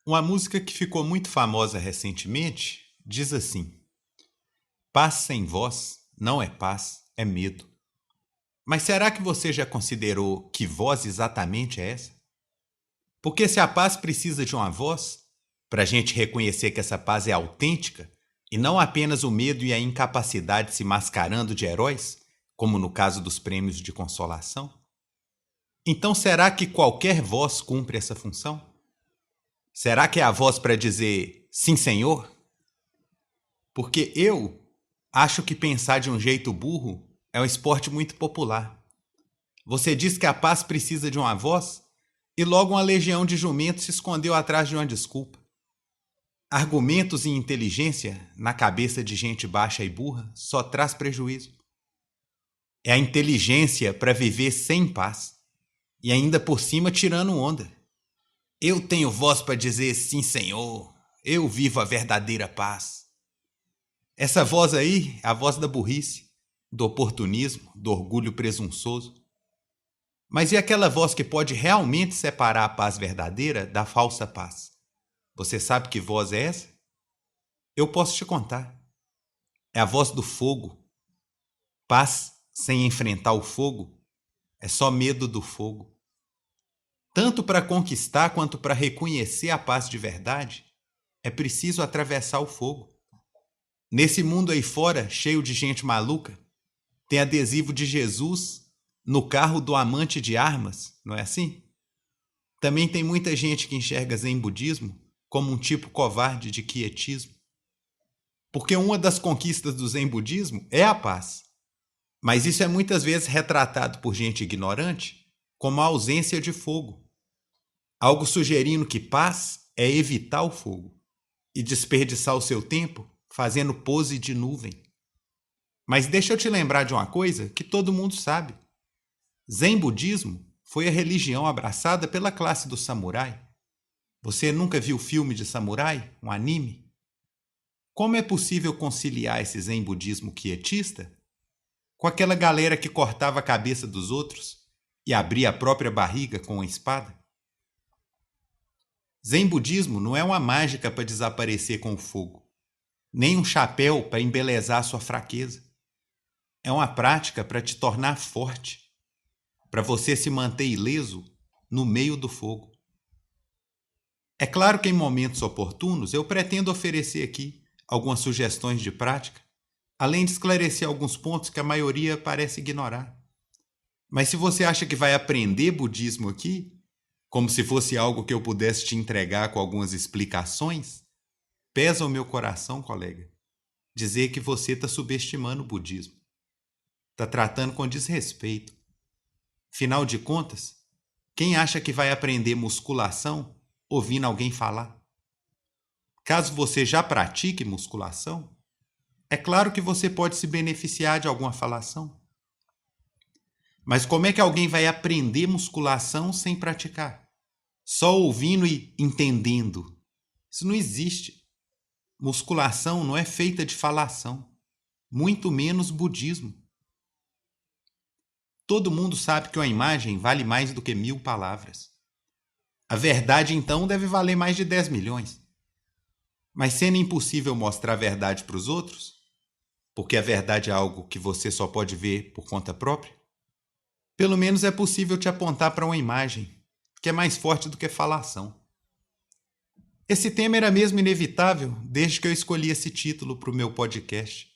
Uma música que ficou muito famosa recentemente diz assim: paz sem voz não é paz, é medo. Mas será que você já considerou que voz exatamente é essa? Porque se a paz precisa de uma voz, para a gente reconhecer que essa paz é autêntica, e não apenas o medo e a incapacidade se mascarando de heróis, como no caso dos prêmios de consolação, então será que qualquer voz cumpre essa função? Será que é a voz para dizer sim, senhor? Porque eu acho que pensar de um jeito burro é um esporte muito popular. Você diz que a paz precisa de uma voz e logo uma legião de jumentos se escondeu atrás de uma desculpa. Argumentos e inteligência na cabeça de gente baixa e burra só traz prejuízo. É a inteligência para viver sem paz e ainda por cima tirando onda. Eu tenho voz para dizer sim, senhor. Eu vivo a verdadeira paz. Essa voz aí é a voz da burrice, do oportunismo, do orgulho presunçoso. Mas e aquela voz que pode realmente separar a paz verdadeira da falsa paz? Você sabe que voz é essa? Eu posso te contar. É a voz do fogo. Paz sem enfrentar o fogo é só medo do fogo. Tanto para conquistar quanto para reconhecer a paz de verdade, é preciso atravessar o fogo. Nesse mundo aí fora, cheio de gente maluca, tem adesivo de Jesus no carro do amante de armas, não é assim? Também tem muita gente que enxerga Zen budismo como um tipo covarde de quietismo. Porque uma das conquistas do Zen budismo é a paz. Mas isso é muitas vezes retratado por gente ignorante como a ausência de fogo. Algo sugerindo que paz é evitar o fogo e desperdiçar o seu tempo fazendo pose de nuvem. Mas deixa eu te lembrar de uma coisa que todo mundo sabe. Zen budismo foi a religião abraçada pela classe do samurai. Você nunca viu filme de samurai, um anime? Como é possível conciliar esse Zen budismo quietista com aquela galera que cortava a cabeça dos outros e abria a própria barriga com a espada? Zen budismo não é uma mágica para desaparecer com o fogo, nem um chapéu para embelezar sua fraqueza. É uma prática para te tornar forte, para você se manter ileso no meio do fogo. É claro que em momentos oportunos eu pretendo oferecer aqui algumas sugestões de prática, além de esclarecer alguns pontos que a maioria parece ignorar. Mas se você acha que vai aprender budismo aqui, como se fosse algo que eu pudesse te entregar com algumas explicações, pesa o meu coração, colega, dizer que você está subestimando o budismo. Está tratando com desrespeito. Afinal de contas, quem acha que vai aprender musculação ouvindo alguém falar? Caso você já pratique musculação, é claro que você pode se beneficiar de alguma falação. Mas como é que alguém vai aprender musculação sem praticar? Só ouvindo e entendendo. Isso não existe. Musculação não é feita de falação, muito menos budismo. Todo mundo sabe que uma imagem vale mais do que 1000 palavras. A verdade, então, deve valer mais de 10 milhões. Mas sendo impossível mostrar a verdade para os outros, porque a verdade é algo que você só pode ver por conta própria, pelo menos é possível te apontar para uma imagem, que é mais forte do que falação. Esse tema era mesmo inevitável desde que eu escolhi esse título para o meu podcast.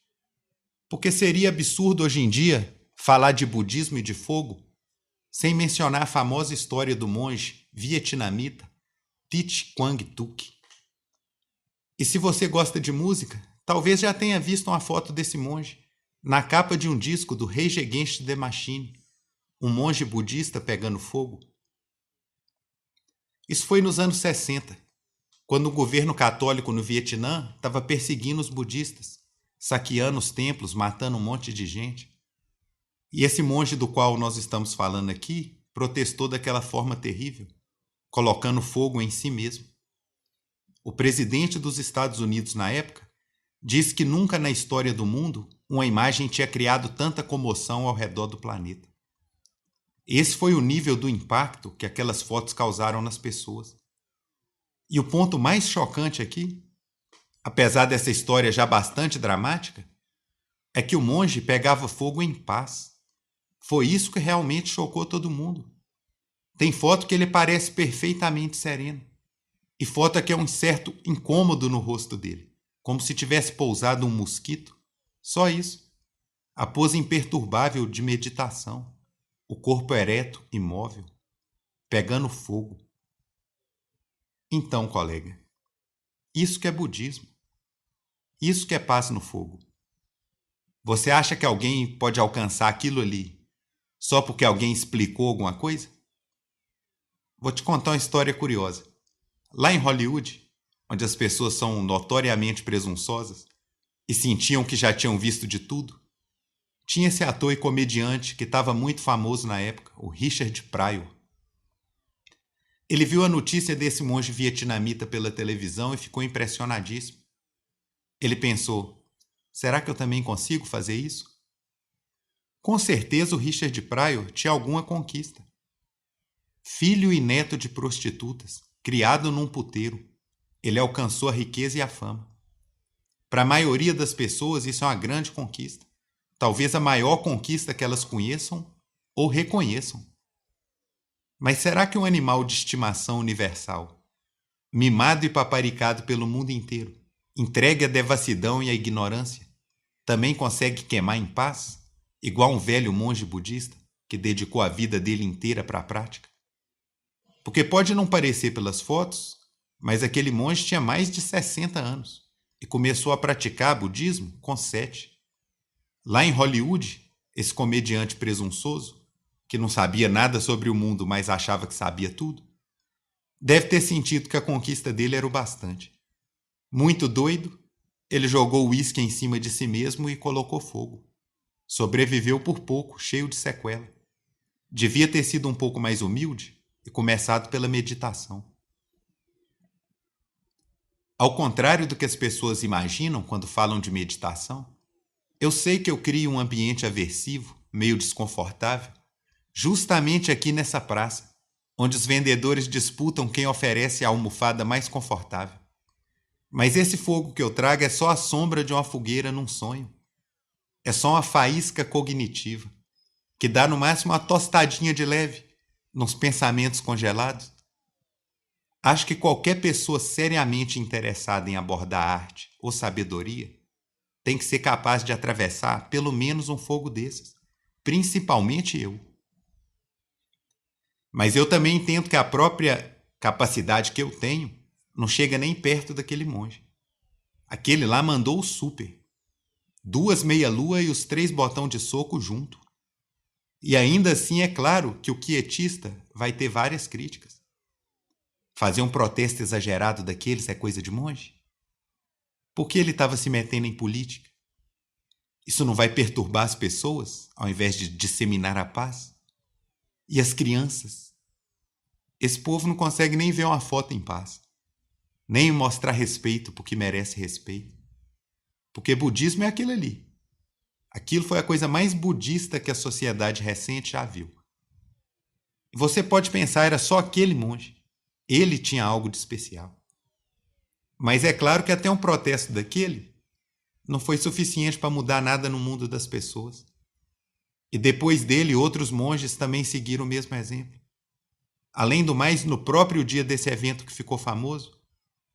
Porque seria absurdo hoje em dia falar de budismo e de fogo sem mencionar a famosa história do monge vietnamita Thich Quang Duc. E se você gosta de música, talvez já tenha visto uma foto desse monge na capa de um disco do Rage Against the Machine, um monge budista pegando fogo. Isso foi nos anos 60, quando o governo católico no Vietnã estava perseguindo os budistas, saqueando os templos, matando um monte de gente. E esse monge do qual nós estamos falando aqui protestou daquela forma terrível, colocando fogo em si mesmo. O presidente dos Estados Unidos na época disse que nunca na história do mundo uma imagem tinha criado tanta comoção ao redor do planeta. Esse foi o nível do impacto que aquelas fotos causaram nas pessoas. E o ponto mais chocante aqui, apesar dessa história já bastante dramática, é que o monge pegava fogo em paz. Foi isso que realmente chocou todo mundo. Tem foto que ele parece perfeitamente sereno. E foto que é um certo incômodo no rosto dele, como se tivesse pousado um mosquito. Só isso. A pose imperturbável de meditação. O corpo ereto, imóvel, pegando fogo. Então, colega, isso que é budismo. Isso que é paz no fogo. Você acha que alguém pode alcançar aquilo ali só porque alguém explicou alguma coisa? Vou te contar uma história curiosa. Lá em Hollywood, onde as pessoas são notoriamente presunçosas e sentiam que já tinham visto de tudo, tinha esse ator e comediante que estava muito famoso na época, o Richard Pryor. Ele viu a notícia desse monge vietnamita pela televisão e ficou impressionadíssimo. Ele pensou, será que eu também consigo fazer isso? Com certeza o Richard Pryor tinha alguma conquista. Filho e neto de prostitutas, criado num puteiro, ele alcançou a riqueza e a fama. Para a maioria das pessoas isso é uma grande conquista. Talvez a maior conquista que elas conheçam ou reconheçam. Mas será que um animal de estimação universal, mimado e paparicado pelo mundo inteiro, entregue à devassidão e à ignorância, também consegue queimar em paz, igual um velho monge budista que dedicou a vida dele inteira para a prática? Porque pode não parecer pelas fotos, mas aquele monge tinha mais de 60 anos e começou a praticar budismo com 7. Lá em Hollywood, esse comediante presunçoso, que não sabia nada sobre o mundo, mas achava que sabia tudo, deve ter sentido que a conquista dele era o bastante. Muito doido, ele jogou o uísque em cima de si mesmo e colocou fogo. Sobreviveu por pouco, cheio de sequela. Devia ter sido um pouco mais humilde e começado pela meditação. Ao contrário do que as pessoas imaginam quando falam de meditação, eu sei que eu crio um ambiente aversivo, meio desconfortável, justamente aqui nessa praça, onde os vendedores disputam quem oferece a almofada mais confortável. Mas esse fogo que eu trago é só a sombra de uma fogueira num sonho. É só uma faísca cognitiva, que dá no máximo uma tostadinha de leve nos pensamentos congelados. Acho que qualquer pessoa seriamente interessada em abordar arte ou sabedoria tem que ser capaz de atravessar pelo menos um fogo desses, principalmente eu. Mas eu também entendo que a própria capacidade que eu tenho não chega nem perto daquele monge. Aquele lá mandou o super. 2 meia-lua e os 3 botão de soco junto. E ainda assim é claro que o quietista vai ter várias críticas. Fazer um protesto exagerado daqueles é coisa de monge? Por que ele estava se metendo em política? Isso não vai perturbar as pessoas, ao invés de disseminar a paz? E as crianças? Esse povo não consegue nem ver uma foto em paz, nem mostrar respeito porque merece respeito. Porque budismo é aquilo ali. Aquilo foi a coisa mais budista que a sociedade recente já viu. E você pode pensar, era só aquele monge. Ele tinha algo de especial. Mas é claro que até um protesto daquele não foi suficiente para mudar nada no mundo das pessoas. E depois dele, outros monges também seguiram o mesmo exemplo. Além do mais, no próprio dia desse evento que ficou famoso,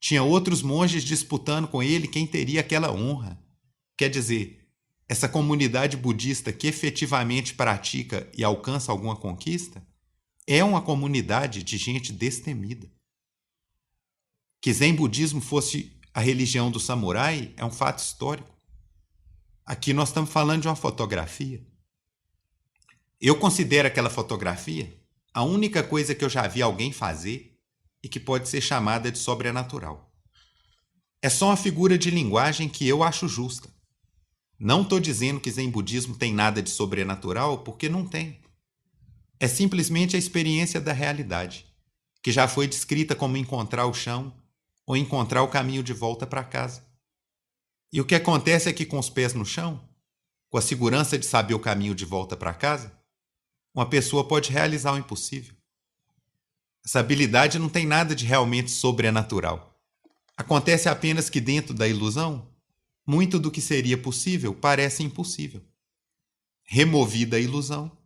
tinha outros monges disputando com ele quem teria aquela honra. Quer dizer, essa comunidade budista que efetivamente pratica e alcança alguma conquista é uma comunidade de gente destemida. Que Zen budismo fosse a religião do samurai é um fato histórico. Aqui nós estamos falando de uma fotografia. Eu considero aquela fotografia a única coisa que eu já vi alguém fazer e que pode ser chamada de sobrenatural. É só uma figura de linguagem que eu acho justa. Não estou dizendo que Zen budismo tem nada de sobrenatural, porque não tem. É simplesmente a experiência da realidade, que já foi descrita como encontrar o chão ou encontrar o caminho de volta para casa. E o que acontece é que com os pés no chão, com a segurança de saber o caminho de volta para casa, uma pessoa pode realizar o impossível. Essa habilidade não tem nada de realmente sobrenatural. Acontece apenas que dentro da ilusão, muito do que seria possível parece impossível. Removida a ilusão,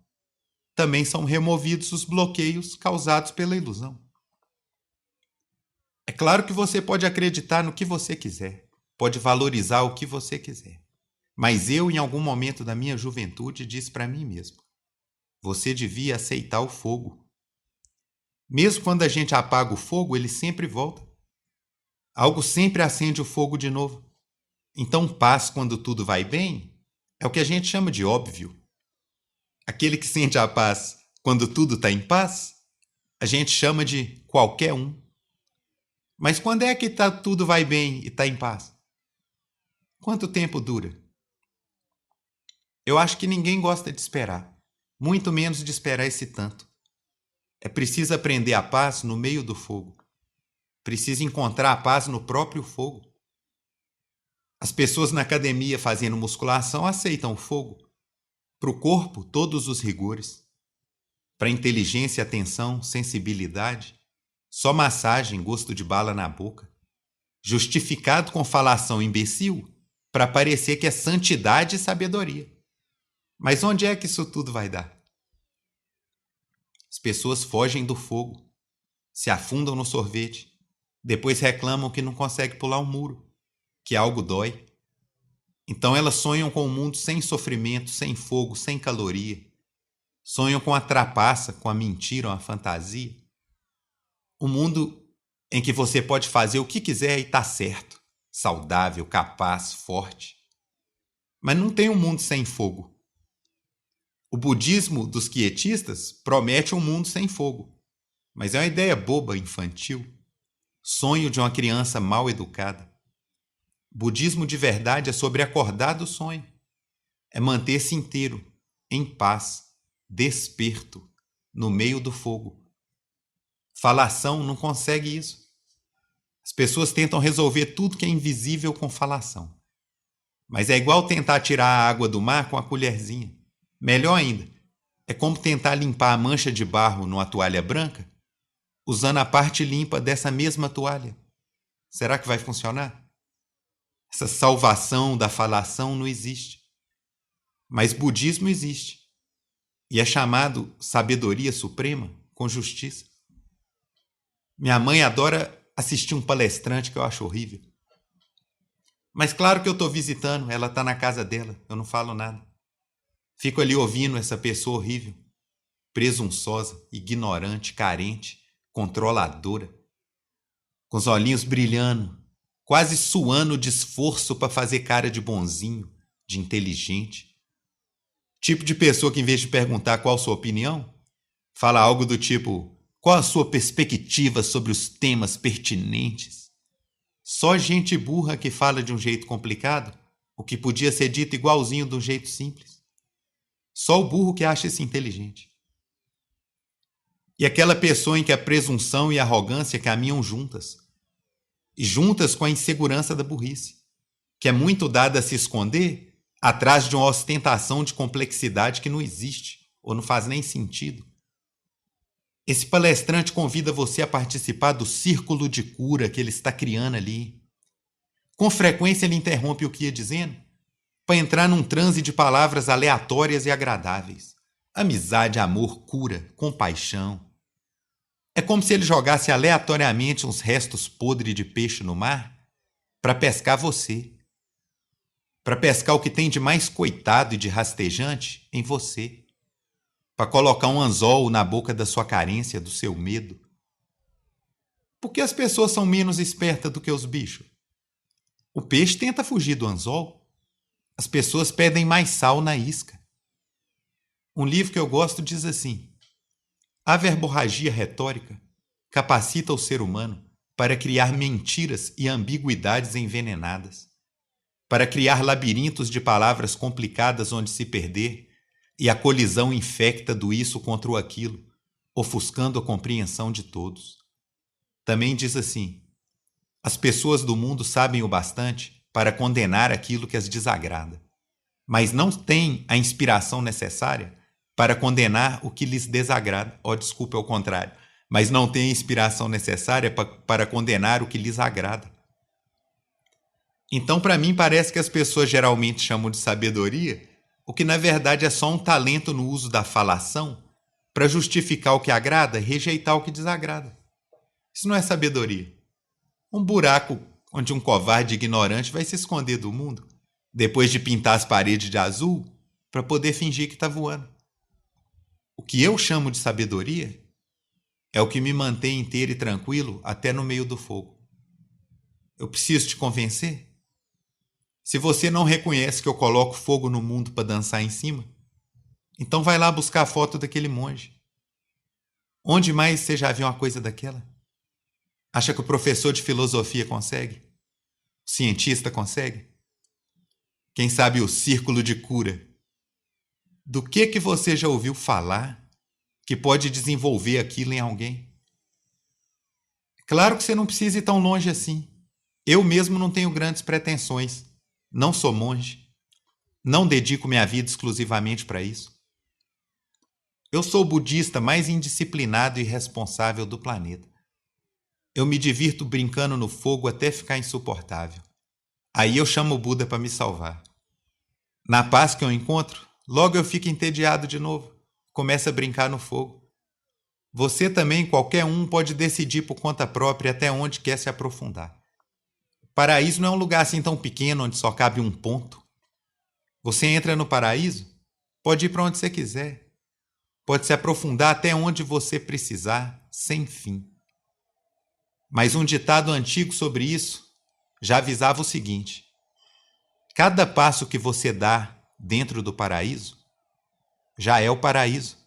também são removidos os bloqueios causados pela ilusão. É claro que você pode acreditar no que você quiser, pode valorizar o que você quiser. Mas eu, em algum momento da minha juventude, disse para mim mesmo: você devia aceitar o fogo. Mesmo quando a gente apaga o fogo, ele sempre volta. Algo sempre acende o fogo de novo. Então, paz quando tudo vai bem é o que a gente chama de óbvio. Aquele que sente a paz quando tudo está em paz, a gente chama de qualquer um. Mas quando é que tudo vai bem e está em paz? Quanto tempo dura? Eu acho que ninguém gosta de esperar, muito menos de esperar esse tanto. É preciso aprender a paz no meio do fogo. Precisa encontrar a paz no próprio fogo. As pessoas na academia fazendo musculação aceitam o fogo. Para o corpo, todos os rigores. Para a inteligência, atenção, sensibilidade, só massagem, gosto de bala na boca. Justificado com falação imbecil para parecer que é santidade e sabedoria. Mas onde é que isso tudo vai dar? As pessoas fogem do fogo, se afundam no sorvete, depois reclamam que não conseguem pular um muro, que algo dói. Então elas sonham com um mundo sem sofrimento, sem fogo, sem caloria. Sonham com a trapaça, com a mentira, uma fantasia. Um mundo em que você pode fazer o que quiser e tá certo, saudável, capaz, forte. Mas não tem um mundo sem fogo. O budismo dos quietistas promete um mundo sem fogo, mas é uma ideia boba, infantil, sonho de uma criança mal educada. Budismo de verdade é sobre acordar do sonho, é manter-se inteiro, em paz, desperto, no meio do fogo. Falação não consegue isso. As pessoas tentam resolver tudo que é invisível com falação. Mas é igual tentar tirar a água do mar com a colherzinha. Melhor ainda, é como tentar limpar a mancha de barro numa toalha branca, usando a parte limpa dessa mesma toalha. Será que vai funcionar? Essa salvação da falação não existe. Mas budismo existe. E é chamado sabedoria suprema com justiça. Minha mãe adora assistir um palestrante que eu acho horrível. Mas claro que eu estou visitando, ela está na casa dela, eu não falo nada. Fico ali ouvindo essa pessoa horrível, presunçosa, ignorante, carente, controladora, com os olhinhos brilhando, quase suando de esforço para fazer cara de bonzinho, de inteligente. Tipo de pessoa que, em vez de perguntar qual a sua opinião, fala algo do tipo: qual a sua perspectiva sobre os temas pertinentes? Só gente burra que fala de um jeito complicado o que podia ser dito igualzinho de um jeito simples. Só o burro que acha isso inteligente. E aquela pessoa em que a presunção e a arrogância caminham juntas. E juntas com a insegurança da burrice, que é muito dada a se esconder atrás de uma ostentação de complexidade que não existe ou não faz nem sentido. Esse palestrante convida você a participar do círculo de cura que ele está criando ali. Com frequência ele interrompe o que ia dizendo para entrar num transe de palavras aleatórias e agradáveis. Amizade, amor, cura, compaixão. É como se ele jogasse aleatoriamente uns restos podres de peixe no mar para pescar você. Para pescar o que tem de mais coitado e de rastejante em você. Para colocar um anzol na boca da sua carência, do seu medo. Por que as pessoas são menos espertas do que os bichos? O peixe tenta fugir do anzol. As pessoas pedem mais sal na isca. Um livro que eu gosto diz assim: a verborragia retórica capacita o ser humano para criar mentiras e ambiguidades envenenadas, para criar labirintos de palavras complicadas onde se perder, e a colisão infecta do isso contra o aquilo, ofuscando a compreensão de todos. Também diz assim: as pessoas do mundo sabem o bastante para condenar aquilo que as desagrada, mas não têm a inspiração necessária para condenar o que lhes desagrada. Desculpa, é o contrário. mas não têm a inspiração necessária para condenar o que lhes agrada. Então, para mim, parece que as pessoas geralmente chamam de sabedoria o que na verdade é só um talento no uso da falação para justificar o que agrada e rejeitar o que desagrada. Isso não é sabedoria. Um buraco onde um covarde ignorante vai se esconder do mundo, depois de pintar as paredes de azul para poder fingir que está voando. O que eu chamo de sabedoria é o que me mantém inteiro e tranquilo até no meio do fogo. Eu preciso te convencer? Se você não reconhece que eu coloco fogo no mundo para dançar em cima, então vai lá buscar a foto daquele monge. Onde mais você já viu uma coisa daquela? Acha que o professor de filosofia consegue? O cientista consegue? Quem sabe o círculo de cura? Do que você já ouviu falar que pode desenvolver aquilo em alguém? Claro que você não precisa ir tão longe assim. Eu mesmo não tenho grandes pretensões. Não sou monge. Não dedico minha vida exclusivamente para isso. Eu sou o budista mais indisciplinado e irresponsável do planeta. Eu me divirto brincando no fogo até ficar insuportável. Aí eu chamo o Buda para me salvar. Na paz que eu encontro, logo eu fico entediado de novo. Começo a brincar no fogo. Você também, qualquer um, pode decidir por conta própria até onde quer se aprofundar. Paraíso não é um lugar assim tão pequeno onde só cabe um ponto. Você entra no paraíso, pode ir para onde você quiser. Pode se aprofundar até onde você precisar, sem fim. Mas um ditado antigo sobre isso já avisava o seguinte: cada passo que você dá dentro do paraíso já é o paraíso.